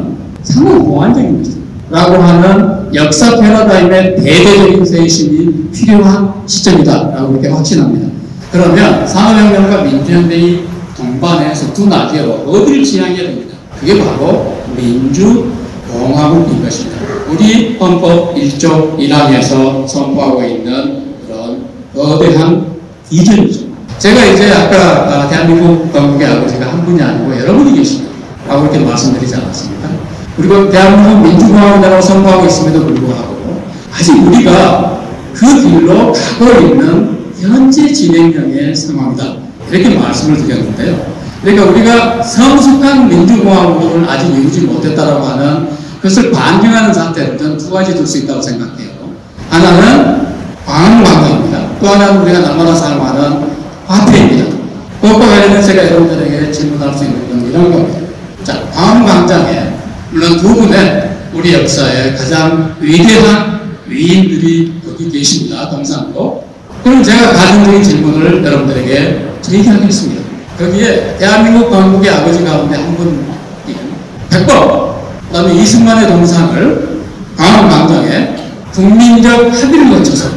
상호 보완적인 것이다 라고 하는 역사 패러다임의 대대적인 쇄신이 필요한 시점이다 라고 이렇게 확신합니다. 그러면 산업혁명과 민주혁명이 동반해서 두 날개로 어디를 지향해야 됩니다. 그게 바로 민주공화국인 것입니다. 우리 헌법 1조 1항에서 선포하고 있는 그런 거대한 비전이죠. 제가 이제 아까 대한민국 건국의 아버지가 한 분이 아니고 여러분이 계십니다 라고 이렇게 말씀드리지 않았습니까? 그리고 대한민국 민주공화국이라고 선포하고 있음에도 불구하고 아직 우리가 그 길로 가고 있는 현재 진행형의 상황이다, 이렇게 말씀을 드렸는데요. 그러니까 우리가 성숙한 민주공화국을 아직 이루지 못했다라고 하는 것을 반증하는 상태를 저는 두 가지 둘 수 있다고 생각해요. 하나는 광화문광장입니다. 또 하나는 우리가 날마다 사용하는 화폐입니다. 그것과 관련해서 제가 여러분들에게 질문할 수 있는 건 이런 겁니다. 자, 광화문광장에 물론 두 분의 우리 역사의 가장 위대한 위인들이 거기 계십니다. 동상으로. 그럼 제가 가정적인 질문을 여러분들에게 제기하겠습니다. 거기에 대한민국 건국의 아버지 가운데 한 분이 100번, 그 다음에 이승만의 동상을 광화문광장에 국민적 합의를 거쳐서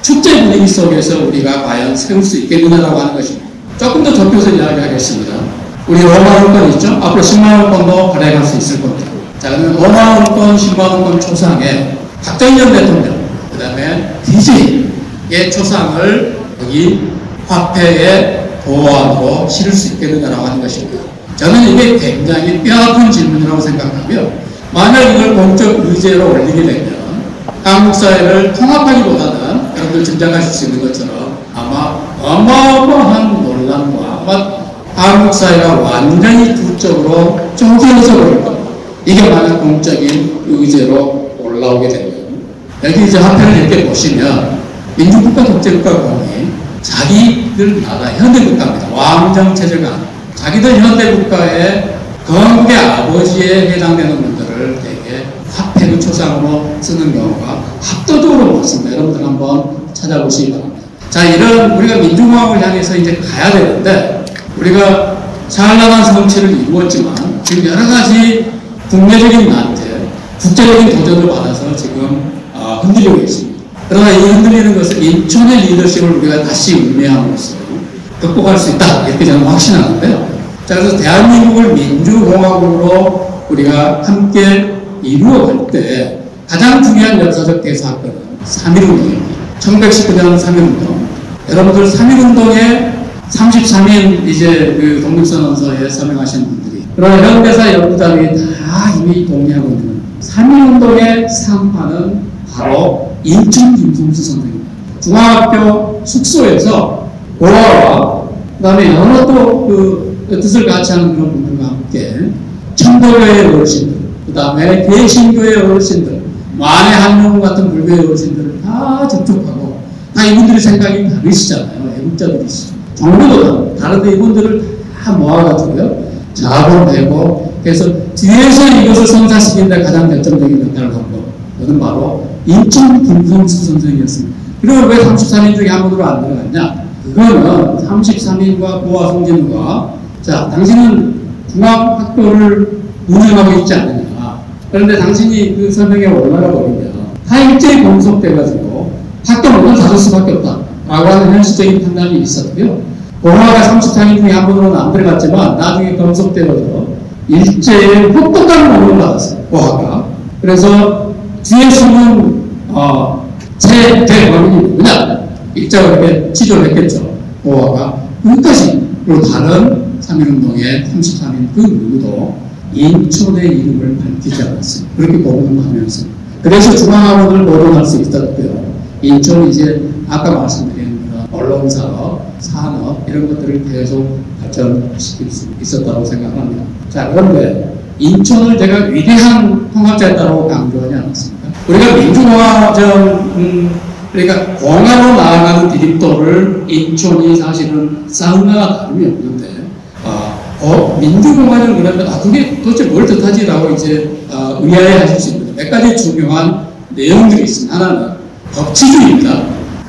축제 분위기 속에서 우리가 과연 세울 수 있겠느냐라고 하는 것입니다. 조금 더 좁혀서 이야기하겠습니다. 우리 5만 원권 있죠? 앞으로 10만 원권도 발행할 수 있을 겁니다. 자, 그러면 5만원권, 10만원권 초상에 박정희 전 대통령, 그 다음에 DJ의 초상을 여기 화폐에 보호하고 실을 수 있겠느냐라고 하는 것입니다. 저는 이게 굉장히 뼈아픈 질문이라고 생각하고요. 만약 이걸 공적 의제로 올리게 되면 한국 사회를 통합하기보다는 여러분들 짐작하실 수 있는 것처럼 아마 어마어마한 논란과 아마 한국 사회가 완전히 두 쪽으로 쪼개져 버릴 겁니다. 이게 만약 공적인 의제로 올라오게 되면 여기 이제 화폐를 이렇게 보시면 민주국가 독재국가공이 자기들 나라 현대국가입니다. 왕정체제가 아니고 자기들 현대국가의 건국의 아버지에 해당되는 분들을 되게 화폐의 초상으로 쓰는 경우가 압도적으로 많습니다. 여러분들 한번 찾아보시기 바랍니다. 자, 이런 우리가 민주공화국을 향해서 이제 가야 되는데 우리가 찬란한 성취를 이루었지만 지금 여러 가지 국내적인 난제, 국제적인 도전을 받아서 지금 흔들리고 있습니다. 그러나 이 흔들리는 것은 인천의 리더십을 우리가 다시 의미함으로써 극복할 수 있다. 이렇게 저는 확신하는데요. 자, 그래서 대한민국을 민주공화국으로 우리가 함께 이루어갈 때 가장 중요한 역사적 대사건은 3.1운동입니다. 1919년 3.1운동. 여러분들 3.1운동에 33인 이제 그 독립선언서에 서명하신 분들이 그러나 현대사 연구자들이 다 이미 동의하고 있는 3.1운동의 상파는 바로 인천 김성수 선생입니다. 중앙학교 숙소에서 고아와 그 다음에 여러 또 그 뜻을 같이 하는 그런 분들과 함께 천도교의 어르신들, 그 다음에 개신교의 어르신들, 만해 한명 같은 불교의 어르신들을 다 접촉하고 다 이분들의 생각이 다르시잖아요. 애국자들이시죠. 정보도 다른데 이분들을 다 모아가지고요. 자본되고 그래서 뒤에서 이것을 성사시키는데 가장 결정적인 역할을 한 거. 그것은 바로 인천 김성수 선생이었습니다. 그리고 왜 33인 중에 한 분으로 안 들어갔냐? 그거는 33인과 고아 송진우가 자, 당신은 중앙학교를 운영하고 있지 않느냐. 그런데 당신이 그 설명에 올라가 버리면 다 일제히 공속돼가지고 학교 문을 닫을 수밖에 없다. 라고 하는 현실적인 판단이 있었고요. 고아가 33인 중에 한 분으로는 안 들어갔지만 나중에 검속되어서 일제히 혹독한 모험을 받았어요. 고아가. 그래서 뒤에 숨은 최대범인이 누구냐? 일자가 이렇게 치료를 했겠죠. 고아가 끝까지 그리고 다른 3.1운동의 33인 그 누구도 인천의 이름을 밝히지 않았어요. 그렇게 고문하면서. 그래서 중앙학원을 모론할 수 있었고요. 인천은 이제 아까 말씀드린 언론사업, 산업 이런 것들을 계속 발전시킬 수 있었다고 생각합니다. 자, 그런데 인천을 제가 위대한 통합자였다고 강조하지 않았습니까? 우리가 민주공화정 그러니까 공화로 나아가는 디딤돌을 인천이 사실은 쌓은거나 다름이 없는데 민주공화정 그러면 그게 도대체 뭘 뜻하지라고 이제 의아해하실 수 있는데 몇 가지 중요한 내용들이 있습니다. 하나는 법치주의입니다.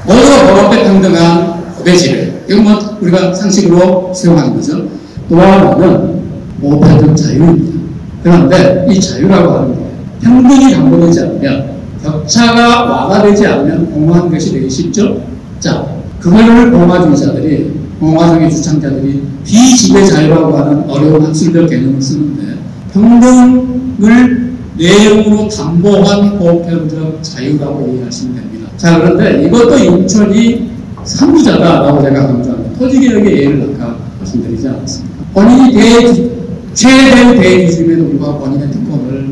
모두가 법 앞에 평등한 고배지배. 이건 뭐 우리가 상식으로 수용하는 거죠. 또 하나는 모패적 자유입니다. 그런데 이 자유라고 하는 거 평등이 담보되지 않으면 격차가 완화되지 않으면 공허한 것이 되기 쉽죠. 자, 그거를 공화주의자들이 공화정의 주창자들이 비지배 자유라고 하는 어려운 학술적 개념을 쓰는데 평등을 내용으로 담보한 보편적 자유라고 이해하시면 됩니다. 자, 그런데 이것도 인천이 선구자다라고 제가 강조합니다. 토지개혁의 예를 아까 말씀드리지 않았습니까? 본인이 최대의 대기준임에도 불구하고 본인의 특권을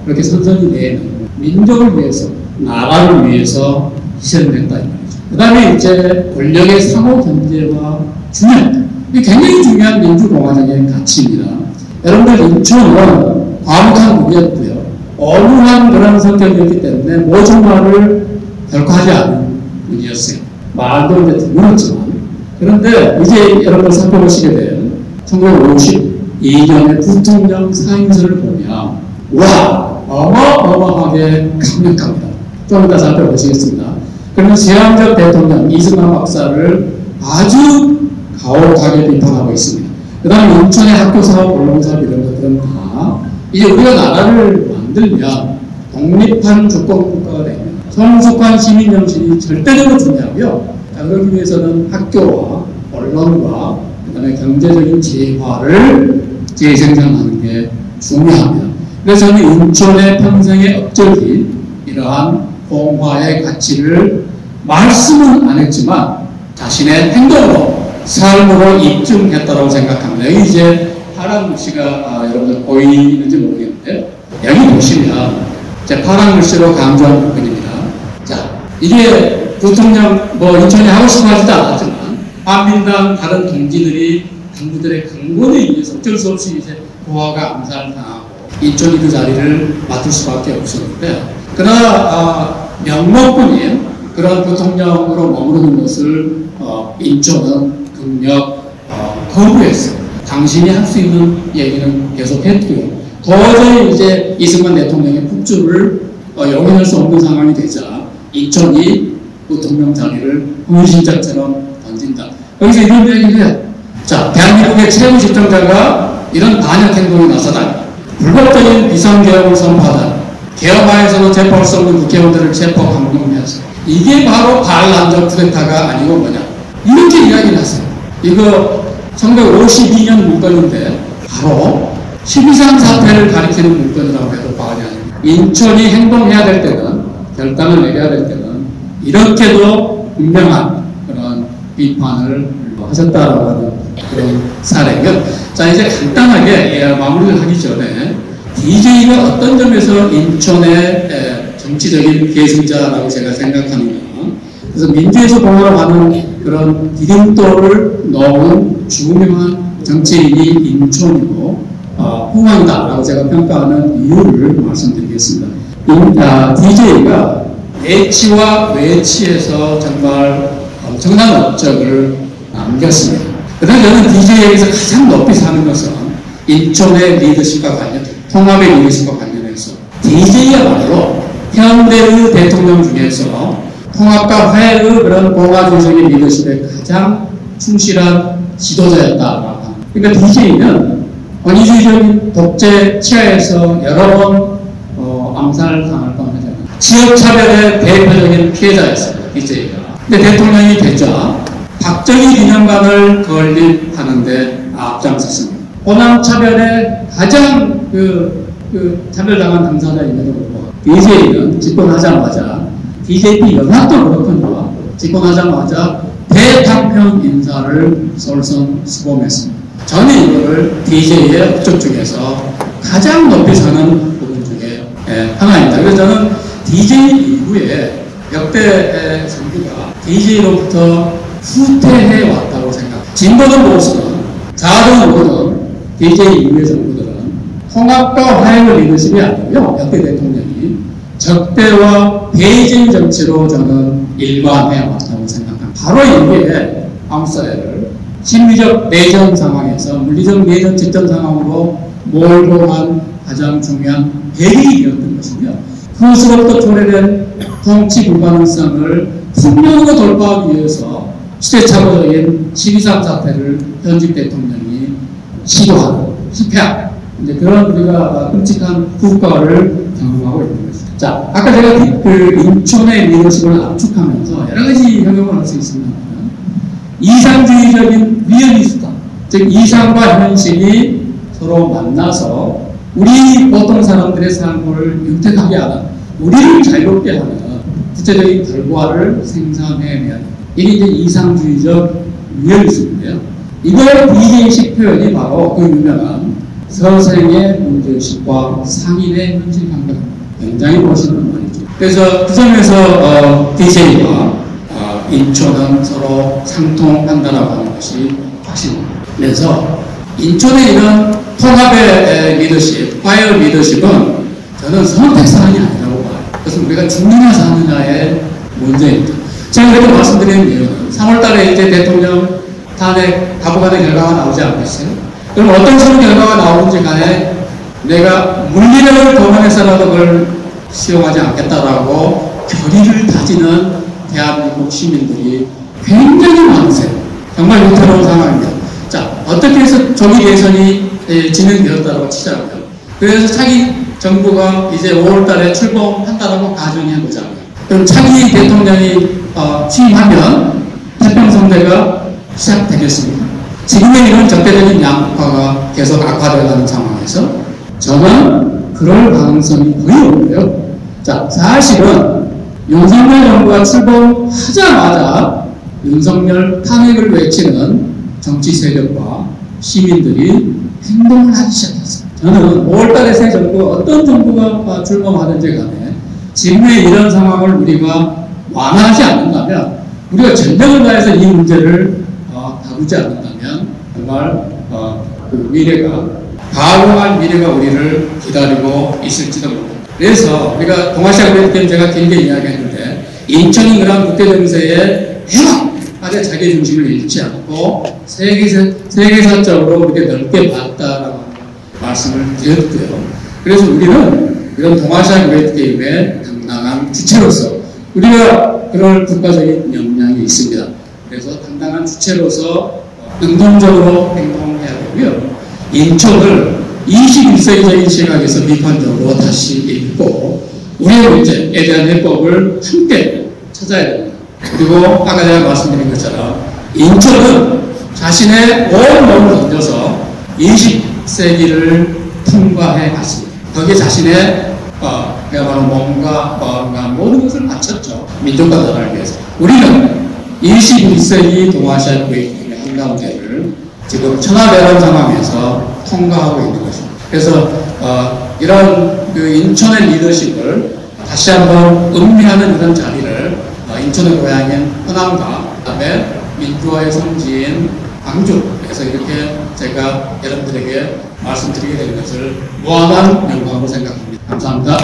그렇게 선선히 내는 민족을 위해서, 나라를 위해서 희생됐다 이 말이죠. 그 다음에 이제 권력의 상호 견제와 균형. 이게 굉장히 중요한 민주공화정의 가치입니다. 여러분들 인천은 과묵한 분이었고요. 어눌한 그런 성격이었기 때문에 모든 말을 결코 하지 않은 분이었어요. 말도 이제 드물었지만. 그런데 이제 여러분 살펴보시게 된 1952년의 부통령 사임서를 보면 와! 어마어마하게 강력합니다. 좀 이따 살펴보시겠습니다. 그러면 세왕적 대통령 이승만 박사를 아주 가혹하게 비판하고 있습니다. 그 다음에 인천의 학교사업, 언론사업 이런 것들은 다 이제 우리가 나라를 만들면 독립한 주권국가가 되면 성숙한 시민정신이 절대적으로 중요하고요. 자, 그러기 위해서는 학교와 언론과 그 다음에 경제적인 재화를 재생산하는 게 중요합니다. 그래서 저는 인천의 평생의 업적이 이러한 봉화의 가치를 말씀은 안 했지만 자신의 행동으로 삶으로 입증했다고 생각합니다. 여기 이제 파란 글씨가 여러분들 보이는지 모르겠는데요. 여기 보시면 제 파란 글씨로 강조한 부분입니다. 자, 이게 부통령 인천이 하고 싶어 하지도 않았지만 반민당 다른 동지들이 당부들의 강권에 의해서 어쩔 수 없이 이제 봉화가 암살당하고 인천이 그 자리를 맡을 수밖에 없었는데, 그러나 명목뿐인 그런 부통령으로 머무르는 것을 인천은 극력 거부했어요. 당신이 할 수 있는 얘기는 계속 했고요. 도저히 이제 이승만 대통령의 폭주를 용인할 수 없는 상황이 되자 인천이 부통령 자리를 hun신자처럼 던진다. 여기서 이런 얘기를 해요. 자, 대한민국의 최고 집정자가 이런 반역 행동에 나서다니, 불법적인 비상개혁을 선포하다니, 개혁하에서도 체포할 수 없는 국회의원들을 체포 감금해서 이게 바로 반란적 쿠데타가 아니고 뭐냐, 이렇게 이야기를 하세요. 이거 1952년 문건인데 바로 12.3 사태를 가리키는 문건이라고 해도 과언이 아닙니다. 인천이 행동해야 될 때는, 결단을 내려야 될 때는 이렇게도 분명한 그런 비판을 하셨다라고 하는 그런 사례고요. 자, 이제 간단하게 마무리를 하기 전에 DJ가 어떤 점에서 인천의 정치적인 계승자라고 제가 생각합니다. 그래서 민주에서 봉화로 가는 그런 디딤돌을 넣은 중요한 정치인이 인천이고 봉화이다라고 제가 평가하는 이유를 말씀드리겠습니다. DJ가 내치와 외치에서 정말 엄청난 업적을 남겼습니다. 그다음에 저는 DJ에게서 가장 높이 사는 것은 인천의 리더십과 통합의 리더십과 관련해서 DJ야말로 현대의 대통령 중에서 통합과 화해의 그런 봉화주의적인 리더십에 가장 충실한 지도자였다라고 합니다. 그러니까 DJ는 권위주의적인 독재 치하에서 여러 번 암살당할 뻔하잖아요. 지역차별의 대표적인 피해자였습니다. DJ가. 근데 대통령이 되자 박정희 기념관을 건립하는데 앞장섰습니다. 호남차별의 가장 차별당한 당사자임에도 불구하고 DJ는 집권하자마자 DJP 연합도 그렇군요. 집권하자마자 대탕평 인사를 솔선수범했습니다. 저는 이거를 DJ의 업적 중에서 가장 높이 사는 부분 중에 하나입니다. 그래서 저는 DJ 이후에 역대 정부가 DJ로부터 후퇴해 왔다고 생각합니다. 진보든 보수든 좌든 우든 DJ 이후의 정부들은 통합과 화해의 리더십이 아니고요. 역대 대통령이 적대와 배신 정치로 저는 일관해 왔다고 생각합니다. 바로 이게 한국 사회를 심리적 내전 상황에서 물리적 내전 직전 상황으로 몰고 간 가장 중요한 배경이 되었던 것이며, 그것으로부터 초래된 정치 불가능성을 분명하게 돌파하기 위해서 시대착오적인 12.3 사태를 현직 대통령이 시도하는, 실패한 그런 우리가 끔찍한 후과를 경험하고 있는 것입니다. 자, 아까 제가 인천의 리더십을 압축하면서 여러 가지 경험을 할 수 있습니다. 이상주의적인 리얼리스트, 즉 이상과 현실이 서로 만나서 우리 보통 사람들의 삶을 윤택하게 하는, 우리를 자유롭게 하는 구체적인 결과를 생산해내야 합니다. 이게 이제 이상주의적 리얼리즘인데요. 이걸 DJ식 표현이 바로 그 유명한 서생의 문제의식과 상인의 현실 감각입니다. 굉장히 멋있는 말이죠. 그래서 그 점에서 DJ와 인천은 서로 상통한다라고 하는 것이 확실합니다. 그래서 인천의 이런 통합의 리더십, 화해의 리더십은 저는 선택사항이 아니라고 봐요. 그래서 우리가 죽느냐 사느냐의 문제입니다. 제가 그렇게 말씀드리는 이유는 3월달에 이제 대통령 탄핵 가부간의 결과가 나오지 않겠어요? 그럼 어떤 식으로 결과가 나오는지 간에 내가 물리력을 동원해서라도 그걸 수용하지 않겠다라고 결의를 다지는 대한민국 시민들이 굉장히 많으세요. 정말 위태로운 상황입니다. 자, 어떻게 해서 조기 대선이 진행되었다고 치자고요. 그래서 차기 정부가 이제 5월달에 출범한다라고 가정해보자고요. 그럼 차기 대통령이 취임하면 태평성대가 시작되겠습니다. 지금의 이런 적대적인 양극화가 계속 악화되어가는 상황에서 저는 그럴 가능성이 거의 없고요. 자, 사실은 윤석열 정부가 출범하자마자 윤석열 탄핵을 외치는 정치 세력과 시민들이 행동을 하기 시작했어요. 저는 5월달에 새 정부, 어떤 정부가 출범하든지 간에 지금의 이런 상황을 우리가 완화하지 않는다면, 우리가 전력을 다해서 이 문제를 다루지 않는다면 정말 그 미래가, 가공한 미래가 우리를 기다리고 있을지도 모릅니다. 그래서 우리가 동아시아 그래프게임 제가 길게 이야기했는데, 인천 그런 국제정세의 해방에 자기 중심을 잃지 않고 세계사적으로 이렇게 넓게 봤다라고 말씀을 드렸고요. 그래서 우리는 이런 동아시아 그래프게임의 당당한 주체로서 우리가 그럴 국가적인 역량이 있습니다. 그래서 당당한 주체로서 능동적으로 행동해야 되고요. 인천을 21세기적인 시각에서 비판적으로 다시 읽고 우리의 문제에 대한 해법을 함께 찾아야 됩니다. 그리고 아까 제가 말씀드린 것처럼 인천은 자신의 온 몸을 던져서 20세기를 통과해 갔습니다. 거기에 자신의 그야말로 몸과 마음과 모든 것을 바쳤죠. 민족과 나라를 위해서. 우리는 21세기 동아시아 국익의 한가운데를 지금 천하대란 상황에서 통과하고 있는 것입니다. 그래서 이런 그 인천의 리더십을 다시 한번 음미하는 이런 자리를 인천의 고향인 호남과 그다음에 민주화의 성지인 광주에서 이렇게 제가 여러분들에게 말씀드리게 되는 것을 무한한 영광으로 생각합니다. 감사합니다.